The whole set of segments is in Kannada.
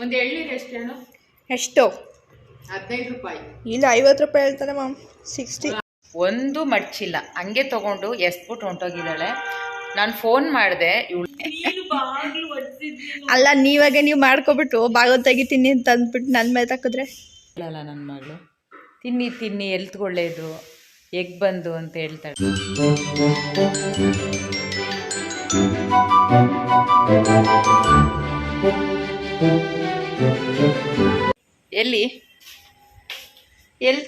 ಒಂದು ಎಳ್ನೀರು ಎಷ್ಟು ಹೇಳು? ಎಷ್ಟು? 15 ರೂಪಾಯಿ. ಇಲ್ಲ 50 ರೂಪಾಯಿ ಹೇಳ್ತಾರೆ ಮ್ಯಾಮ್. 60. ಒಂದು ಮಡ್ಚಿಲ್ಲ, ಹಂಗೆ ತಗೊಂಡು ಎಸ್ಬಿಟ್ಟು ಹೊಂಟೋಗಿದ್ದಾಳೆ. ನಾನು ಫೋನ್ ಮಾಡಿದೆ, ಅಲ್ಲ ನೀವಾಗೆ ನೀವು ಮಾಡ್ಕೊಬಿಟ್ಟು ಬಾಗೋದು ತೆಗಿತೀನಿ ಅಂತ ಅಂದ್ಬಿಟ್ಟು ನನ್ನ ಮೇಲೆ ತಕ್ಕಿದ್ರೆ ಇಲ್ಲ ನನ್ನ ಮಗಳು ತಿನ್ನಿ ತಿನ್ನಿ ಎಲ್ತ್ ಒಳ್ಳೇದು ಎಗ್ ಬಂದು ಅಂತ ಹೇಳ್ತಾಳೆ. ಎಲ್ಲಿ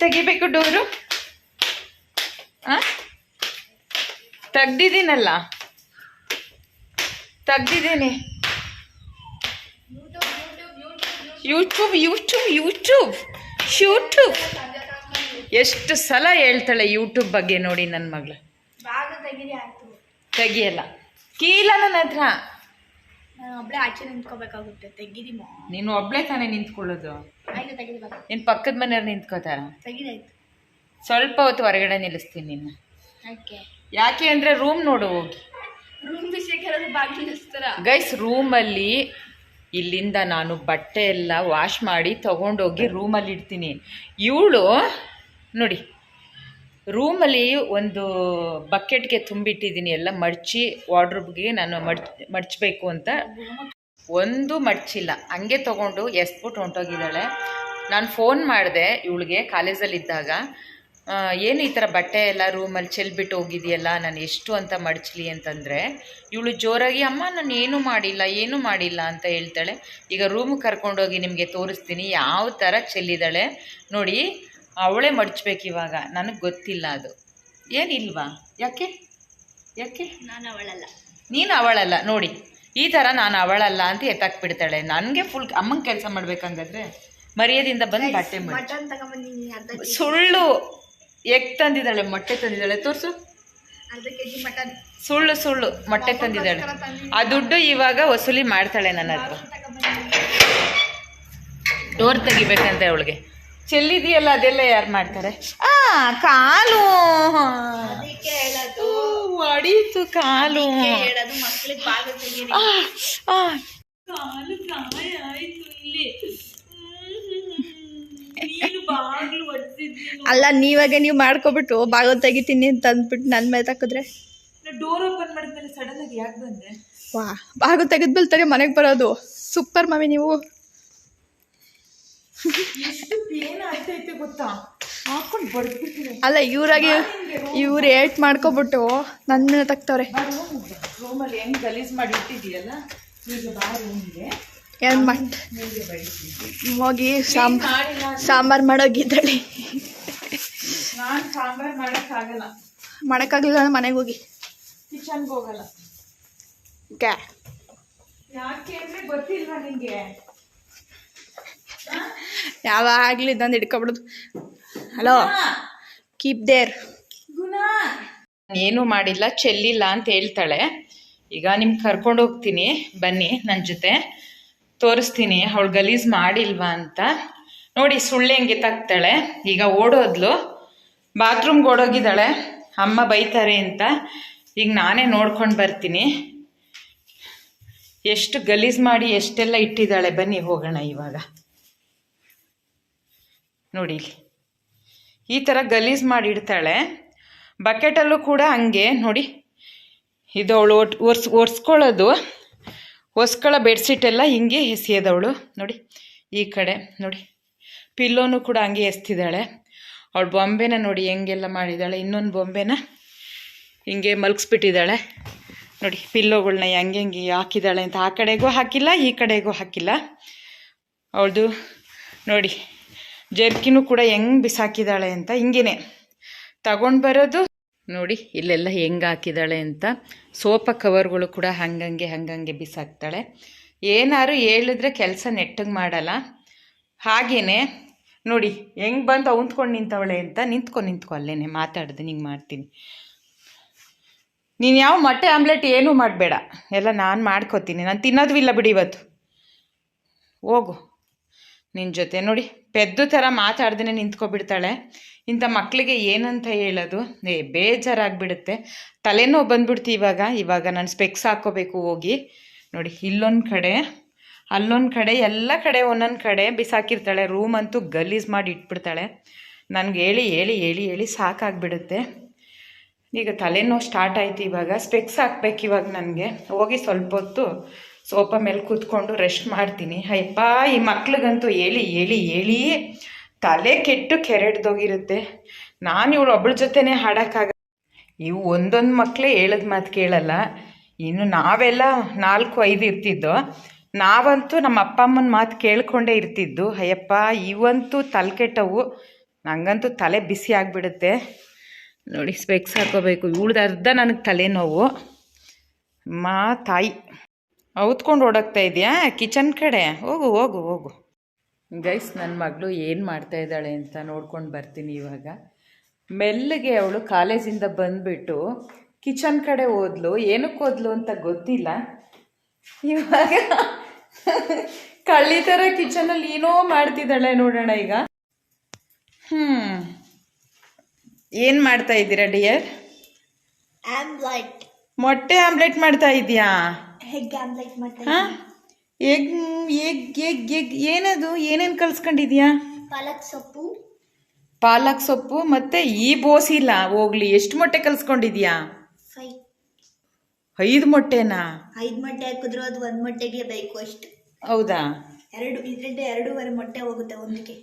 ತೆಗಿಬೇಕು ಡೋರು? ತೆಗ್ದಿದ್ದೀನಲ್ಲ, ತೆಗ್ದಿದ್ದೀನಿ. ಯೂಟ್ಯೂಬ್ ಯೂಟ್ಯೂಬ್ ಯೂಟ್ಯೂಬ್ ಯೂಟ್ಯೂಬ್ ಎಷ್ಟು ಸಲ ಹೇಳ್ತಾಳೆ ಯೂಟ್ಯೂಬ್ ಬಗ್ಗೆ. ನೋಡಿ ನನ್ನ ಮಗಳು ತೆಗಿಯಲ್ಲ. ಕೀಲ ನನ್ನ ಹತ್ರ ಆಚೆ ನಿಂತ್ಕೋಬೇಕಾಗುತ್ತೆ. ತೆಗೀರಿ. ನೀನು ಒಬ್ಳೆ ತಾನೇ ನಿಂತ್ಕೊಳ್ಳೋದು? ನಿನ್ನ ಪಕ್ಕದ ಮನೆಯವ್ರು ನಿಂತ್ಕೋತಾರ? ಸ್ವಲ್ಪ ಹೊತ್ತು ಹೊರಗಡೆ ನಿಲ್ಲಿಸ್ತೀನಿ ನಿನ್ನ. ಯಾಕೆ ಅಂದರೆ ರೂಮ್ ನೋಡು ಹೋಗಿ. ಗೈಸ್, ರೂಮಲ್ಲಿ ಇಲ್ಲಿಂದ ನಾನು ಬಟ್ಟೆ ಎಲ್ಲ ವಾಶ್ ಮಾಡಿ ತೊಗೊಂಡೋಗಿ ರೂಮಲ್ಲಿ ಇಡ್ತೀನಿ. ಇವಳು ನೋಡಿ, ರೂಮಲ್ಲಿ ಒಂದು ಬಕೆಟ್ಗೆ ತುಂಬಿಟ್ಟಿದ್ದೀನಿ ಎಲ್ಲ ಮಡ್ಚಿ, ವಾರ್ಡ್ರೋಬ್ಗೆ ನಾನು ಮಡ್ಚಬೇಕು ಅಂತ. ಒಂದು ಮಡ್ಚಿಲ್ಲ, ಹಂಗೆ ತೊಗೊಂಡು ಎಸ್ಬಿಟ್ಟು ಹೊಂಟೋಗಿದ್ದಾಳೆ. ನಾನು ಫೋನ್ ಮಾಡಿದೆ ಇವಳಿಗೆ ಕಾಲೇಜಲ್ಲಿದ್ದಾಗ, ಏನು ಈ ಥರ ಬಟ್ಟೆ ಎಲ್ಲ ರೂಮಲ್ಲಿ ಚೆಲ್ಬಿಟ್ಟು ಹೋಗಿದೆಯಲ್ಲ, ನಾನು ಎಷ್ಟು ಅಂತ ಮಡ್ಚಲಿ ಅಂತಂದರೆ ಇವಳು ಜೋರಾಗಿ ಅಮ್ಮ ನಾನು ಏನೂ ಮಾಡಿಲ್ಲ ಅಂತ ಹೇಳ್ತಾಳೆ. ಈಗ ರೂಮಿಗೆ ಕರ್ಕೊಂಡೋಗಿ ನಿಮಗೆ ತೋರಿಸ್ತೀನಿ ಯಾವ ಥರ ಚೆಲ್ಲಿದ್ದಾಳೆ ನೋಡಿ. ಅವಳೇ ಮಡ್ಚ್ಬೇಕು ಇವಾಗ, ನನಗೆ ಗೊತ್ತಿಲ್ಲ ಅದು. ಏನಿಲ್ವಾ? ಯಾಕೆ ನಾನು ಅವಳಲ್ಲ, ನೀನು ಅವಳಲ್ಲ ನೋಡಿ. ಈ ಥರ ನಾನು ಅವಳಲ್ಲ ಅಂತ ಎತ್ತಾಕ್ಬಿಡ್ತಾಳೆ. ನನಗೆ ಫುಲ್ ಅಮ್ಮಂಗೆ ಕೆಲಸ ಮಾಡ್ಬೇಕಂಗಾದ್ರೆ ಮರ್ಯಾದಿಂದ ಬಂದು ಬಟ್ಟೆ ಮಾಡಿ. ಸುಳ್ಳು. ಎಗ್ ತಂದಿದ್ದಾಳೆ, ಮೊಟ್ಟೆ ತಂದಿದ್ದಾಳೆ, ತೋರಿಸು. ಸುಳ್ಳು ಮೊಟ್ಟೆ ತಂದಿದ್ದಾಳೆ. ಆ ದುಡ್ಡು ಇವಾಗ ವಸೂಲಿ ಮಾಡ್ತಾಳೆ ನನ್ನ ಹತ್ರ. ಡೋರ್ ತೆಗಿಬೇಕಂತ ಅವಳಿಗೆ. ಚೆಲ್ಲಿದೆಯಲ್ಲ ಅದೆಲ್ಲ ಯಾರು ಮಾಡ್ತಾರೆ? ಕಾಲು ಹೊಡೀತು, ಕಾಲು ಗಾಯ ಆಯ್ತು ಇಲ್ಲಿ. ಅಲ್ಲ ನೀವಾಗೆ ನೀವು ಮಾಡ್ಕೊಬಿಟ್ಟು ಬಾಗೋದು ತೆಗಿತೀನಿ ಅಂತ ಅಂದ್ಬಿಟ್ಟು ನನ್ನ ಮೇಲೆ ತಕ್ಕಿದ್ರೆ ಡೋರ್ ಓಪನ್ ಮಾಡಿದ್ಮೇಲೆ ಸಡನ್ ಆಗಿ ಯಾಕೆ ಬಂದೆ? ವಾ, ಬಾಗೋದು ತೆಗೆದ್ಮೇಲೆ ತಾನೇ ಮನೆಗೆ ಬರೋದು. ಸೂಪರ್ ಮಮ್ಮಿ ನೀವು. ಎಷ್ಟು ಪೇನ್ ಆಗ್ತೈತೆ ಗೊತ್ತಾ? ಹಾಕೊಂಡು ಬಡ್ಬಿಟ್ಟಿದೆ. ಅಲ್ಲ ಇವ್ರು ಏಟ್ ಮಾಡ್ಕೊಬಿಟ್ಟು ನನ್ನ ಮೇಲೆ ತಗ್ತವ್ರೆ. ರೂಮಲ್ಲಿ ಹೆಂಗೆ ಗಲೀಜ್ ಮಾಡಿ ಇಟ್ಟಿದೆಯಲ್ಲ, ಈಗ ಬಾ ರೂಮಿಗೆ. ಏನು ಹೋಗಿ ಸಾಂಬಾರು ಮಾಡೋಗಿದ್ದಾಳೆ. ನಾನು ಸಾಂಬಾರು ಮಾಡೋಕ್ಕಾಗಲಿಲ್ಲ ಅಂದ್ರೆ ಮನೆಗೆ ಹೋಗಿ ಕಿಚನ್ಗೆ ಹೋಗಲ್ಲ. ಯಾಕೆ ಅಂದರೆ ಗೊತ್ತಿಲ್ವಾ ನಿಂಗೆ? ಯಾವಾಗಲೂ ಇದಂದು ಹಿಡ್ಕೊಬಿಡೋದು. Hello, keep there. ಏನೂ ಮಾಡಿಲ್ಲ, ಚೆಲ್ಲಿಲ್ಲ ಅಂತ ಹೇಳ್ತಾಳೆ. ಈಗ ನಿಮ್ಗೆ ಕರ್ಕೊಂಡು ಹೋಗ್ತೀನಿ, ಬನ್ನಿ ನನ್ನ ಜೊತೆ, ತೋರಿಸ್ತೀನಿ ಅವಳು ಗಲೀಜ್ ಮಾಡಿಲ್ವಾ ಅಂತ. ನೋಡಿ ಸುಳ್ಳು ಹೆಂಗೆ ತಾಕ್ತಾಳೆ. ಈಗ ಓಡೋದ್ಲು, ಬಾತ್ರೂಮ್ಗೆ ಓಡೋಗಿದ್ದಾಳೆ, ಅಮ್ಮ ಬೈತಾರೆ ಅಂತ. ಈಗ ನಾನೇ ನೋಡ್ಕೊಂಡು ಬರ್ತೀನಿ ಎಷ್ಟು ಗಲೀಜ್ ಮಾಡಿ ಎಷ್ಟೆಲ್ಲ ಇಟ್ಟಿದ್ದಾಳೆ. ಬನ್ನಿ ಹೋಗೋಣ ಇವಾಗ. ನೋಡಿ ಈ ಥರ ಗಲೀಜ್ ಮಾಡಿ ಇಡ್ತಾಳೆ. ಬಕೆಟಲ್ಲೂ ಕೂಡ ಹಂಗೆ ನೋಡಿ. ಇದು ಅವಳು ಒರ್ಸ್ಕೊಳ್ಳೋ ಬೆಡ್ಶೀಟೆಲ್ಲ ಹಿಂಗೆ ಎಸೆಯೋದವಳು ನೋಡಿ. ಈ ಕಡೆ ನೋಡಿ ಪಿಲ್ಲೋನು ಕೂಡ ಹಂಗೆ ಎಸ್ತಿದ್ದಾಳೆ. ಅವಳು ಬೊಂಬೆನ ನೋಡಿ ಹೆಂಗೆಲ್ಲ ಮಾಡಿದ್ದಾಳೆ. ಇನ್ನೊಂದು ಬೊಂಬೆನ ಹಿಂಗೆ ಮಲಗಿಸ್ಬಿಟ್ಟಿದ್ದಾಳೆ ನೋಡಿ. ಪಿಲ್ಲೋಗಳನ್ನ ಹೆಂಗೆ ಹಾಕಿದ್ದಾಳೆ ಅಂತ. ಆ ಕಡೆಗೂ ಹಾಕಿಲ್ಲ, ಈ ಕಡೆಗೂ ಹಾಕಿಲ್ಲ. ಅವಳದು ನೋಡಿ ಜರ್ಕಿನೂ ಕೂಡ ಹೆಂಗೆ ಬಿಸಾಕಿದ್ದಾಳೆ ಅಂತ. ಹಿಂಗೇ ತಗೊಂಡು ಬರೋದು ನೋಡಿ, ಇಲ್ಲೆಲ್ಲ ಹೆಂಗೆ ಹಾಕಿದ್ದಾಳೆ ಅಂತ. ಸೋಫಾ ಕವರ್ಗಳು ಕೂಡ ಹಂಗಂಗೆ ಬಿಸಾಕ್ತಾಳೆ. ಏನಾರು ಹೇಳಿದ್ರೆ ಕೆಲಸ ನೆಟ್ಟಗೆ ಮಾಡಲ್ಲ. ಹಾಗೇ ನೋಡಿ ಹೆಂಗೆ ಬಂದು ಅವಂತ್ಕೊಂಡು ನಿಂತವಳೆ ಅಂತ. ನಿಂತ್ಕೊ ಅಲ್ಲೇನೆ ಮಾತಾಡ್ದೆ ನಿಂಗೆ ಮಾಡ್ತೀನಿ. ನೀನು ಯಾವ ಮೊಟ್ಟೆ ಆಮ್ಲೆಟ್ ಏನೂ ಮಾಡಬೇಡ, ಎಲ್ಲ ನಾನು ಮಾಡ್ಕೋತೀನಿ. ನಾನು ತಿನ್ನೋದು ಇಲ್ಲ ಬಿಡಿ ಇವತ್ತು. ಹೋಗು ನಿನ್ನ ಜೊತೆ. ನೋಡಿ ಪೆದ್ದು ಥರ ಮಾತಾಡ್ದೇ ನಿಂತ್ಕೊಬಿಡ್ತಾಳೆ. ಇಂಥ ಮಕ್ಕಳಿಗೆ ಏನಂತ ಹೇಳೋದು, ಬೇಜಾರಾಗಿಬಿಡುತ್ತೆ. ತಲೆನೋವು ಬಂದ್ಬಿಡ್ತು ಇವಾಗ ನಾನು ಸ್ಪೆಕ್ಸ್ ಹಾಕ್ಕೋಬೇಕು ಹೋಗಿ. ನೋಡಿ ಇಲ್ಲೊಂದು ಕಡೆ ಅಲ್ಲೊಂದು ಕಡೆ ಎಲ್ಲ ಕಡೆ ಒಂದೊಂದು ಕಡೆ ಬಿಸಾಕಿರ್ತಾಳೆ. ರೂಮ್ ಅಂತೂ ಗಲೀಜು ಮಾಡಿ ಇಟ್ಬಿಡ್ತಾಳೆ. ನನಗೆ ಹೇಳಿ ಹೇಳಿ ಹೇಳಿ ಹೇಳಿ ಸಾಕಾಗ್ಬಿಡುತ್ತೆ. ಈಗ ತಲೆನೋವು ಸ್ಟಾರ್ಟ್ ಆಯ್ತು. ಇವಾಗ ಸ್ಪೆಕ್ಸ್ ಹಾಕ್ಬೇಕು. ಇವಾಗ ನನಗೆ ಹೋಗಿ ಸ್ವಲ್ಪ ಹೊತ್ತು ಸೋಫಾ ಮೇಲೆ ಕೂತ್ಕೊಂಡು ರೆಸ್ಟ್ ಮಾಡ್ತೀನಿ. ಅಯ್ಯಪ್ಪ, ಈ ಮಕ್ಳಿಗಂತೂ ಹೇಳಿ ಹೇಳಿ ಹೇಳಿ ತಲೆ ಕೆಟ್ಟು ಕೆರೆಡ್ದೋಗಿರುತ್ತೆ. ನಾನು ಇವಳು ಒಬ್ಬಳ ಜೊತೆನೇ ಹಾಡೋಕ್ಕಾಗ. ಇವು ಒಂದೊಂದು ಮಕ್ಕಳೇ ಹೇಳೋದು ಮಾತು ಕೇಳಲ್ಲ. ಇನ್ನು ನಾವೆಲ್ಲ 4-5 ಇರ್ತಿದ್ದೋ. ನಾವಂತೂ ನಮ್ಮ ಅಪ್ಪ ಅಮ್ಮನ ಮಾತು ಕೇಳ್ಕೊಂಡೇ ಇರ್ತಿದ್ದು. ಅಯ್ಯಪ್ಪ, ಇವಂತೂ ತಲೆ ಕೆಟ್ಟವು. ನನಗಂತೂ ತಲೆ ಬಿಸಿ ಆಗಿಬಿಡುತ್ತೆ. ನೋಡಿ, ಸ್ಪೆಕ್ಸ್ ಹಾಕೋಬೇಕು. ಇವಳ್ದು ಅರ್ಧ ನನಗೆ ತಲೆನೋವು. ತಾಯಿ ಔತ್ಕೊಂಡು ಓಡೋಗ್ತಾ ಇದೆಯಾ ಕಿಚನ್ ಕಡೆ? ಹೋಗು ಹೋಗು ಹೋಗು. ಗೈಸ್, ನನ್ನ ಮಗಳು ಏನು ಮಾಡ್ತಾಯಿದ್ದಾಳೆ ಅಂತ ನೋಡ್ಕೊಂಡು ಬರ್ತೀನಿ. ಇವಾಗ ಮೆಲ್ಲಗೆ ಅವಳು ಕಾಲೇಜಿಂದ ಬಂದುಬಿಟ್ಟು ಕಿಚನ್ ಕಡೆ ಹೋದ್ಲು. ಏನಕ್ಕೆ ಹೋದ್ಲು ಅಂತ ಗೊತ್ತಿಲ್ಲ. ಇವಾಗ ಕಳ್ಳಿ ಥರ ಕಿಚನಲ್ಲಿ ಏನೋ ಮಾಡ್ತಿದ್ದಾಳೆ. ನೋಡೋಣ ಈಗ. ಏನು ಮಾಡ್ತಾ ಇದ್ದೀರಾ ಡಿಯರ್? ಆಮ್ಲೆಟ್. ಮೊಟ್ಟೆ ಆಮ್ಲೆಟ್ ಮಾಡ್ತಾ ಇದೆಯಾ? ಎಗ್ ಆಮ್ಲೆಟ್ ಮಾಡ್ತಾ. ಹಾಂ, ಎಗ್ ಎಗ್ ಎಗ್ ಎಗ್ ಏನದು? ಏನೇನು ಕಲ್ಸ್ಕೊಂಡಿದ್ಯಾ? ಪಾಲಕ್ ಸೊಪ್ಪು ಮತ್ತೆ ಈ ಬೋಸಿಲ್ಲ ಹೋಗ್ಲಿ. ಎಷ್ಟು ಮೊಟ್ಟೆ ಕಲ್ಸ್ಕೊಂಡಿದ್ಯಾ? 5 ಮೊಟ್ಟೆನಾ? 5 ಮೊಟ್ಟೆ ಹಾಕಿದ್ರು ಅದು 1 ಮೊಟ್ಟೆಗೆ ಬೇಕು ಅಷ್ಟು. ಹೌದಾ? 2.5 ಮೊಟ್ಟೆ ಹೋಗುತ್ತೆ ಒಂದಕ್ಕೆ.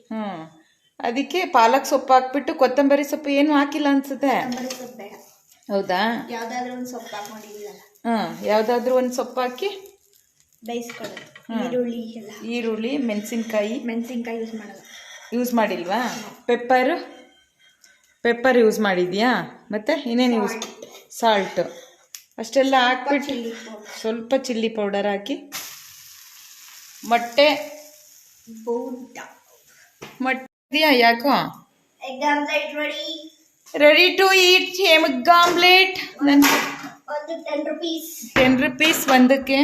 ಅದಕ್ಕೆ ಪಾಲಕ್ ಸೊಪ್ಪು ಹಾಕ್ಬಿಟ್ಟು ಕೊತ್ತಂಬರಿ ಸೊಪ್ಪು ಏನು ಹಾಕಿಲ್ಲ ಅನ್ಸುತ್ತೆ. ಹೌದಾ? ಯಾವ್ದಾದ್ರು ಒಂದು ಸೊಪ್ಪು ಹಾಕೊಂಡಿದ್ದೀರಲ್ಲ. ಯಾವ್ದಾದ್ರು ಒಂದು ಸೊಪ್ಪು ಹಾಕಿ ಬೇಯಿಸ್ಕೊಳ್ಳೋದು. ಈರುಳ್ಳಿ, ಮೆಣಸಿನ್ಕಾಯಿ ಯೂಸ್ ಮಾಡಿಲ್ವಾ? ಪೆಪ್ಪರ್ ಯೂಸ್ ಮಾಡಿದ್ಯಾ? ಮತ್ತೆ ಇನ್ನೇನು ಯೂಸ್? ಸಾಲ್ಟು ಅಷ್ಟೆಲ್ಲ ಹಾಕ್ಬಿಟ್ಟು ಸ್ವಲ್ಪ ಚಿಲ್ಲಿ ಪೌಡರ್ ಹಾಕಿ ಮೊಟ್ಟೆ ಯಾಕೋ egg omelette ready to eat. Egg omelette ಒಂದು 10 ರೂಪೀಸ್. 10 ರೂಪೀಸ್ ಒಂದಕ್ಕೆ.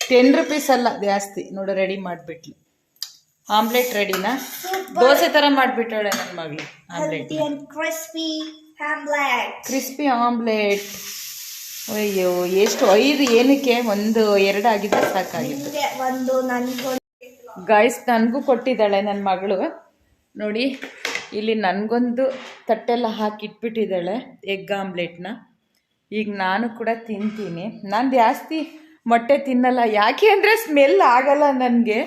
10 ರೂಪೀಸ್ ಅಲ್ಲ, ಜಾಸ್ತಿ. ನೋಡು, ರೆಡಿ ಮಾಡಿಬಿಟ್ಲು. ಆಮ್ಲೆಟ್ ರೆಡಿನಾ? ದೋಸೆ ಥರ ಮಾಡಿಬಿಟ್ಟಾಳೆ ನನ್ನ ಮಗಳು ಆಮ್ಲೆಟ್. Crispy omelette. ಅಯ್ಯೋ, ಎಷ್ಟು 5 ಏನಕ್ಕೆ? 1-2 ಆಗಿದ್ರೆ ಸಾಕಾಗಿತ್ತು. ಗಾಯ್ಸ್, ನನಗೂ ಕೊಟ್ಟಿದ್ದಾಳೆ ನನ್ನ ಮಗಳು. ನೋಡಿ, ಇಲ್ಲಿ ನನಗೊಂದು ತಟ್ಟೆಲ್ಲ ಹಾಕಿಟ್ಬಿಟ್ಟಿದ್ದಾಳೆ ಎಗ್ ಆಮ್ಲೆಟ್ನ. ಈಗ ನಾನು ಕೂಡ ತಿಂತೀನಿ. ನಾನು ಜಾಸ್ತಿ ಮೊಟ್ಟೆ ತಿನ್ನಲ್ಲ. ಯಾಕೆ ಅಂದರೆ ಸ್ಮೆಲ್ ಆಗಲ್ಲ ನನಗೆ.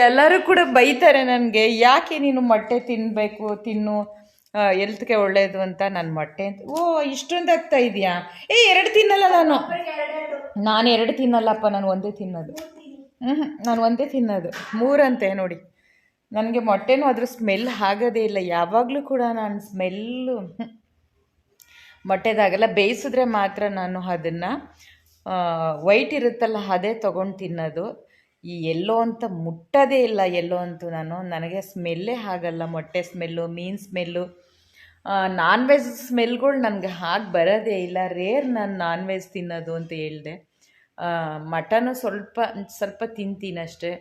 ಎಲ್ಲರೂ ಕೂಡ ಬೈತಾರೆ ನನಗೆ, ಯಾಕೆ ನೀನು ಮೊಟ್ಟೆ ತಿನ್ನಬೇಕು, ತಿನ್ನು, ಎಲ್ತ್ಗೆ ಒಳ್ಳೆಯದು ಅಂತ. ನನ್ನ ಮೊಟ್ಟೆ ಅಂತ ಇಷ್ಟೊಂದು ಆಗ್ತಾ ಇದೆಯಾ? 2 ತಿನ್ನಲ್ಲ ನಾನು 2 ತಿನ್ನಲ್ಲಪ್ಪ. ನಾನು ಒಂದೇ ತಿನ್ನೋದು. ನಾನು ಒಂದೇ ತಿನ್ನೋದು. 3 ಅಂತೆ ನೋಡಿ. ನನಗೆ ಮೊಟ್ಟೆನೂ ಅದ್ರ ಸ್ಮೆಲ್ ಆಗೋದೇ ಇಲ್ಲ. ಯಾವಾಗಲೂ ಕೂಡ ನಾನು ಸ್ಮೆಲ್ಲು ಮೊಟ್ಟೆದಾಗಲ್ಲ. ಬೇಯಿಸಿದ್ರೆ ಮಾತ್ರ ನಾನು ಅದನ್ನು ವೈಟ್ ಇರುತ್ತಲ್ಲ ಅದೇ ತೊಗೊಂಡು ತಿನ್ನೋದು. ಈ ಎಲ್ಲೋ ಅಂತ ಮುಟ್ಟೋದೇ ಇಲ್ಲ. ಎಲ್ಲೋ ಅಂತೂ ನನಗೆ ಸ್ಮೆಲ್ಲೇ ಆಗಲ್ಲ. ಮೊಟ್ಟೆ ಸ್ಮೆಲ್ಲು, ಮೀನು ಸ್ಮೆಲ್ಲು, ನಾನ್ ವೆಜ್ ಸ್ಮೆಲ್ಗಳು ನನಗೆ ಹಾಗೆ ಬರೋದೇ ಇಲ್ಲ. ರೇರ್ ನಾನು ನಾನ್ ವೆಜ್ ತಿನ್ನೋದು ಅಂತ ಹೇಳಿದೆ. ಮಟನು ಸ್ವಲ್ಪ ತಿಂತೀನಿ ಅಷ್ಟೇ.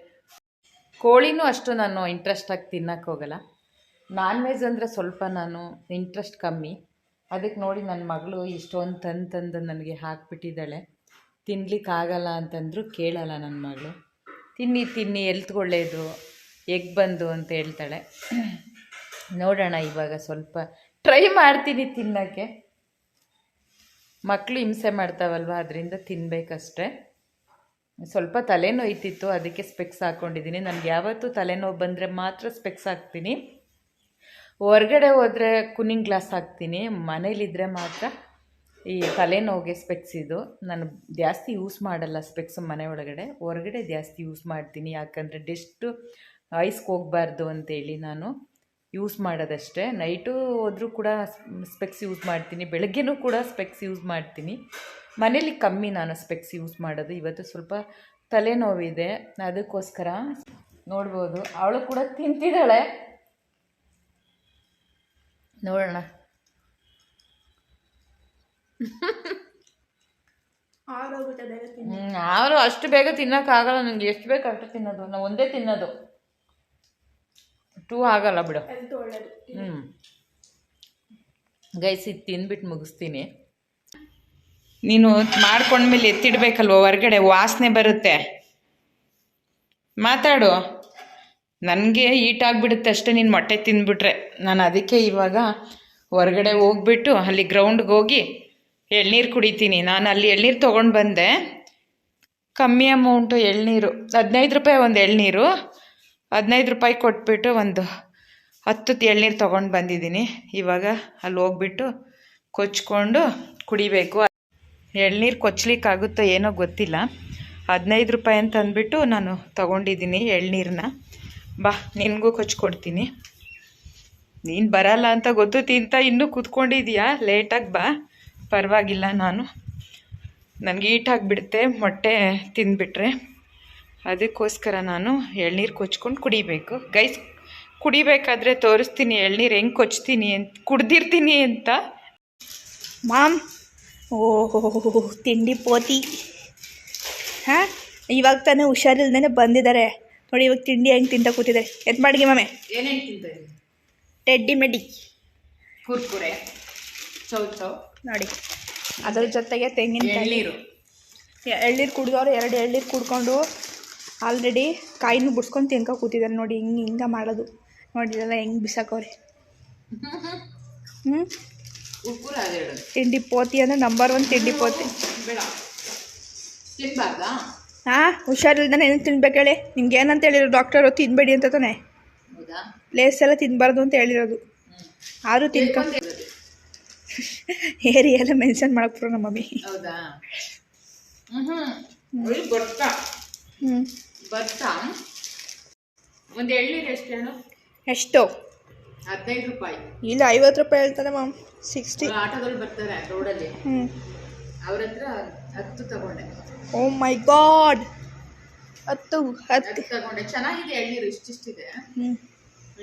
ಕೋಳಿನೂ ಅಷ್ಟು ನಾನು ಇಂಟ್ರೆಸ್ಟಾಗಿ ತಿನ್ನೋಕ್ಕೆ ಹೋಗಲ್ಲ. ನಾನ್ ವೆಜ್ ಅಂದರೆ ಸ್ವಲ್ಪ ನಾನು ಇಂಟ್ರೆಸ್ಟ್ ಕಮ್ಮಿ. ಅದಕ್ಕೆ ನೋಡಿ ನನ್ನ ಮಗಳು ಇಷ್ಟೊಂದು ತಂದು ನನಗೆ ಹಾಕ್ಬಿಟ್ಟಿದ್ದಾಳೆ. ತಿನ್ಲಿಕ್ಕಾಗಲ್ಲ ಅಂತಂದರೂ ಕೇಳಲ್ಲ ನನ್ನ ಮಗಳು. ತಿನ್ನಿ ಎಲ್ತ್ಗೆ ಒಳ್ಳೆಯದು, ಎಗ್ ಬಂದು ಅಂತ ಹೇಳ್ತಾಳೆ. ನೋಡೋಣ, ಇವಾಗ ಸ್ವಲ್ಪ ಟ್ರೈ ಮಾಡ್ತೀನಿ ತಿನ್ನೋಕ್ಕೆ. ಮಕ್ಕಳು ಹಿಂಸೆ ಮಾಡ್ತಾವಲ್ವ, ಅದರಿಂದ ತಿನ್ನಬೇಕಷ್ಟೆ. ಸ್ವಲ್ಪ ತಲೆನೋಯ್ತಿತ್ತು, ಅದಕ್ಕೆ ಸ್ಪೆಕ್ಸ್ ಹಾಕ್ಕೊಂಡಿದ್ದೀನಿ. ನನಗೆ ಯಾವತ್ತೂ ತಲೆನೋವು ಬಂದರೆ ಮಾತ್ರ ಸ್ಪೆಕ್ಸ್ ಹಾಕ್ತೀನಿ. ಹೊರಗಡೆ ಹೋದರೆ ಕೂಲಿಂಗ್ ಗ್ಲಾಸ್ ಹಾಕ್ತೀನಿ. ಮನೇಲಿದ್ದರೆ ಮಾತ್ರ ಈ ತಲೆನೋವಿಗೆ ಸ್ಪೆಕ್ಸ್. ಇದು ನಾನು ಜಾಸ್ತಿ ಯೂಸ್ ಮಾಡಲ್ಲ ಸ್ಪೆಕ್ಸ್ ಮನೆ ಒಳಗಡೆ. ಹೊರಗಡೆ ಜಾಸ್ತಿ ಯೂಸ್ ಮಾಡ್ತೀನಿ. ಯಾಕಂದರೆ ಡಸ್ಟು ಐಸ್ಗೆ ಹೋಗಬಾರ್ದು ಅಂತೇಳಿ ನಾನು ಯೂಸ್ ಮಾಡೋದಷ್ಟೇ. ನೈಟು ಹೋದರೂ ಕೂಡ ಸ್ಪೆಕ್ಸ್ ಯೂಸ್ ಮಾಡ್ತೀನಿ. ಬೆಳಗ್ಗೆನೂ ಕೂಡ ಸ್ಪೆಕ್ಸ್ ಯೂಸ್ ಮಾಡ್ತೀನಿ. ಮನೇಲಿ ಕಮ್ಮಿ ನಾನು ಸ್ಪೆಕ್ಸ್ ಯೂಸ್ ಮಾಡೋದು. ಇವತ್ತು ಸ್ವಲ್ಪ ತಲೆನೋವಿದೆ, ಅದಕ್ಕೋಸ್ಕರ ನೋಡ್ಬೋದು. ಅವಳು ಕೂಡ ತಿಂತಿದ್ದಾಳೆ. ನೋಡೋಣ. ಅವರು ಅಷ್ಟು ಬೇಗ ತಿನ್ನೋಕ್ಕಾಗಲ್ಲ. ನನಗೆ ಎಷ್ಟು ಬೇಕು ಅಷ್ಟು ತಿನ್ನೋದು. ನಾವು ಒಂದೇ ತಿನ್ನೋದು. 2 ಆಗಲ್ಲ ಬಿಡು. ಗೈಸ್, ಇದು ತಿಂದ್ಬಿಟ್ಟು ಮುಗಿಸ್ತೀನಿ. ನೀನು ಮಾಡ್ಕೊಂಡ್ಮೇಲೆ ಎತ್ತಿಡ್ಬೇಕಲ್ವ, ಹೊರಗಡೆ ವಾಸನೆ ಬರುತ್ತೆ. ಮಾತಾಡು. ನನಗೆ ಈಟಾಗ್ಬಿಡುತ್ತೆ ಅಷ್ಟೇ ನೀನು ಮೊಟ್ಟೆ ತಿಂದ್ಬಿಟ್ರೆ. ನಾನು ಅದಕ್ಕೆ ಇವಾಗ ಹೊರಗಡೆ ಹೋಗ್ಬಿಟ್ಟು ಅಲ್ಲಿ ಗ್ರೌಂಡ್ಗೆ ಹೋಗಿ ಎಳ್ನೀರು ಕುಡಿತೀನಿ. ನಾನು ಅಲ್ಲಿ ಎಳ್ನೀರು ತೊಗೊಂಡು ಬಂದೆ, ಕಮ್ಮಿ ಅಮೌಂಟು ಎಳ್ನೀರು, 15 ರೂಪಾಯಿ ಒಂದು ಎಳ್ನೀರು. 15 ರೂಪಾಯಿ ಕೊಟ್ಬಿಟ್ಟು ಒಂದು 10 ಎಳ್ನೀರು ತೊಗೊಂಡು ಬಂದಿದ್ದೀನಿ. ಇವಾಗ ಅಲ್ಲಿ ಹೋಗ್ಬಿಟ್ಟು ಕೊಚ್ಕೊಂಡು ಕುಡಿಬೇಕು. ಎಳ್ನೀರು ಕೊಚ್ಚಲಿಕ್ಕಾಗುತ್ತೋ ಏನೋ ಗೊತ್ತಿಲ್ಲ. 15 ರೂಪಾಯಿ ಅಂತ ಅಂದ್ಬಿಟ್ಟು ನಾನು ತೊಗೊಂಡಿದ್ದೀನಿ ಎಳ್ನೀರನ್ನ. ಬಾ, ನಿನಗೂ ಕೊಚ್ಕೊಡ್ತೀನಿ. ನೀನು ಬರಲ್ಲ ಅಂತ ಗೊತ್ತು, ತಿಂತ ಇನ್ನೂ ಕೂತ್ಕೊಂಡಿದ್ದೀಯಾ, ಲೇಟಾಗಿ ಬಾ, ಪರವಾಗಿಲ್ಲ. ನನಗೆ ಈಟಾಗಿಬಿಡುತ್ತೆ ಮೊಟ್ಟೆ ತಿಂದುಬಿಟ್ರೆ, ಅದಕ್ಕೋಸ್ಕರ ನಾನು ಎಳ್ನೀರು ಕೊಚ್ಕೊಂಡು ಕುಡಿಬೇಕು. ಗೈಸ್, ಕುಡಿಬೇಕಾದ್ರೆ ತೋರಿಸ್ತೀನಿ ಎಳ್ನೀರು ಹೆಂಗೆ ಕೊಚ್ತೀನಿ ಅಂತ, ಕುಡ್ದಿರ್ತೀನಿ ಅಂತ. ಮಾಮ್, ಓಹೋ ತಿಂಡಿ ಪೋತಿ. ಹಾಂ, ಇವಾಗ ತಾನೇ ಹುಷಾರಿಲ್ದೇ ಬಂದಿದ್ದಾರೆ ನೋಡಿ. ಇವಾಗ ತಿಂಡಿ ಹೆಂಗೆ ತಿಂತ ಕೂತಿದ್ದಾರೆ. ಎತ್ ಮಾಡಿಗೆ ಮಾಮೆ? ಏನೇನು ತಿಂತಾರೆ? ಟೆಡ್ಡಿ ಮೆಡಿ, ಕುರ್ಕುರೆ, ಚೌಚೌ ನೋಡಿ. ಅದ್ರ ಜೊತೆಗೆ ತೆಂಗಿನಕಾಯಿ, ಎಳ್ನೀರು. ಎಳ್ನೀರು ಕುಡಿದವ್ರು 2 ಎಳ್ನೀರು ಕುಡ್ಕೊಂಡು ಆಲ್ರೆಡಿ ಕಾಯಿನೂ ಬಿಡ್ಸ್ಕೊಂಡು ತಿನ್ಕೊ ಕೂತಿದ್ದಾರೆ ನೋಡಿ. ಹಿಂಗೆ ಮಾಡೋದು ನೋಡಿ, ಇದೆಲ್ಲ ಹೆಂಗೆ ಬಿಸಾಕವ್ರೆ. ಕುರ್ಕುರೆ ಅದೆರಡು. ತಿಂಡಿ ಪೋತಿ ಅಂದರೆ ನಂಬರ್ 1 ತಿಂಡಿ ಪೋತಿ. ಬೇಡ, ತಿನ್ಬಾರ್ದಾ? ಹಾಂ, ಹುಷಾರಿಲ್ದಾನೆ ಏನು ತಿನ್ಬೇಕು ಹೇಳಿ? ನಿಮ್ಗೆ ಏನಂತ ಹೇಳಿರೋದು ಡಾಕ್ಟರು? ತಿನ್ಬೇಡಿ ಅಂತ ತಾನೆ. ಹೌದಾ? ಲೇಸ್ ಎಲ್ಲ ತಿನ್ನಬಾರ್ದು ಅಂತ ಹೇಳಿರೋದು. ಆದರೂ ತಿನ್ಕೊಂಡು ಏರಿ ಎಲ್ಲ ಮೆನ್ಷನ್ ಮಾಡಕ್ಬಿಟ್ರು ನಮ್ಮ ಮಮ್ಮಿ. ಹೌದಾ? ಬರ್ತಾ ಹ್ಞೂ, ಬರ್ತಾ ಒಂದು ಎಳ್ನೀರು ಎಷ್ಟು ಹೇಳು? ಎಷ್ಟು? 15 ರೂಪಾಯಿ. ಇಲ್ಲ 50 ರೂಪಾಯಿ ಹೇಳ್ತಾರೆ ಮ್ಯಾಮ್. 60. ಆಟೋದಲ್ಲಿ ಬರ್ತಾರೆ ರೋಡಲ್ಲಿ, ಹ್ಞೂ. ಅವ್ರ ಹತ್ರ 10 ತಗೊಂಡೆ. ಓ ಮೈ ಗಾಡ್, 10 ತಗೊಂಡೆ. ಚೆನ್ನಾಗಿದೆ ಎಳ್ನೀರು, ಇಷ್ಟಿಷ್ಟಿದೆ ಹ್ಞೂ.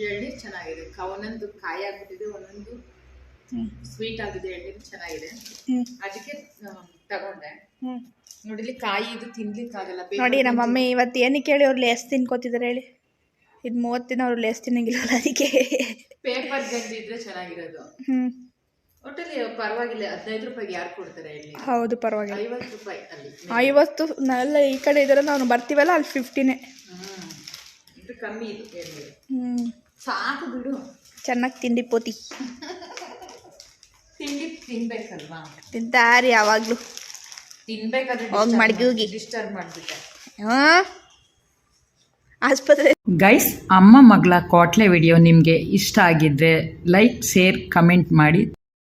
ಎಳ್ನೀರು ಚೆನ್ನಾಗಿದೆ. ಒಂದೊಂದು ಕಾಯಿ ಆಗ್ಬಿಟ್ಟಿದೆ, ಒಂದೊಂದು ಸ್ವೀಟ್ ಆಗಿದೆ. ಎಳ್ನೀರು ಚೆನ್ನಾಗಿದೆ, ಅದಕ್ಕೆ ತಗೊಂಡೆ. ನೋಡಿಲಿ, ಕಾಯಿ ಇದು ತಿನ್ಲಿಕ್ಕಾಗಲ್ಲ. ನೋಡಿ ನಮ್ಮ ಮಮ್ಮಿ ಇವತ್ತು ಏನಕ್ಕೆ ಹೇಳಿ ಅವ್ರು ಲೇಸ್ ತಿನ್ಕೋತಿದ್ದಾರೆ ಹೇಳಿ? ಇದು 30 ದಿನ ಅವ್ರು ಲೇಸ್ ತಿನ್ನಂಗಿಲ್ಲ, ಅದಕ್ಕೆ ಪೇಪರ್ ಗಂಜಿದ್ರೆ ಚೆನ್ನಾಗಿರೋದು. ಹ್ಞೂ, ಒಟ್ಟಲ್ಲಿ ಪರವಾಗಿಲ್ಲ. 15 ರೂಪಾಯಿಗೆ ಯಾರು ಕೊಡ್ತಾರೆ ಎಳ್ನೀರು? ಹೌದು, ಪರವಾಗಿಲ್ಲ. 50 ರೂಪಾಯಿ ಅಲ್ಲಿ. 50 ನಾವೆಲ್ಲ ಈ ಕಡೆ ಇದ್ದಾರೆ, ನಾವು ಬರ್ತೀವಲ್ಲ ಅಲ್ಲಿ 50ನೇ. ಇದು ಕಮ್ಮಿ ಇದು ಎಳ್ನೀರು. ಹ್ಞೂ, ಸಾಕು ಬಿಡು. ಚೆನ್ನಾಗಿ ತಿಂಡಿ ಪೋತಿ. ತಿಂಡಿ ತಿನ್ಬೇಕಲ್ವಾ? ತಿಂತಾರಿ ಯಾವಾಗಲೂ. ತಿನ್ಬೇಕಾದ್ರೆ ಹೋಗಿ ಮಡಗಿ ಹೋಗಿ ಡಿಸ್ಟರ್ಬ್ ಮಾಡಿಬಿಟ್ಟೆ. ಹಾಂ, ಆಸ್ಪತ್ರೆ. ಗೈಸ್, ಅಮ್ಮ ಮಗಳ ಕ್ವಾಟ್ಲೆ ವಿಡಿಯೋ ನಿಮಗೆ ಇಷ್ಟ ಆಗಿದ್ದರೆ ಲೈಕ್, ಶೇರ್, ಕಮೆಂಟ್ ಮಾಡಿ.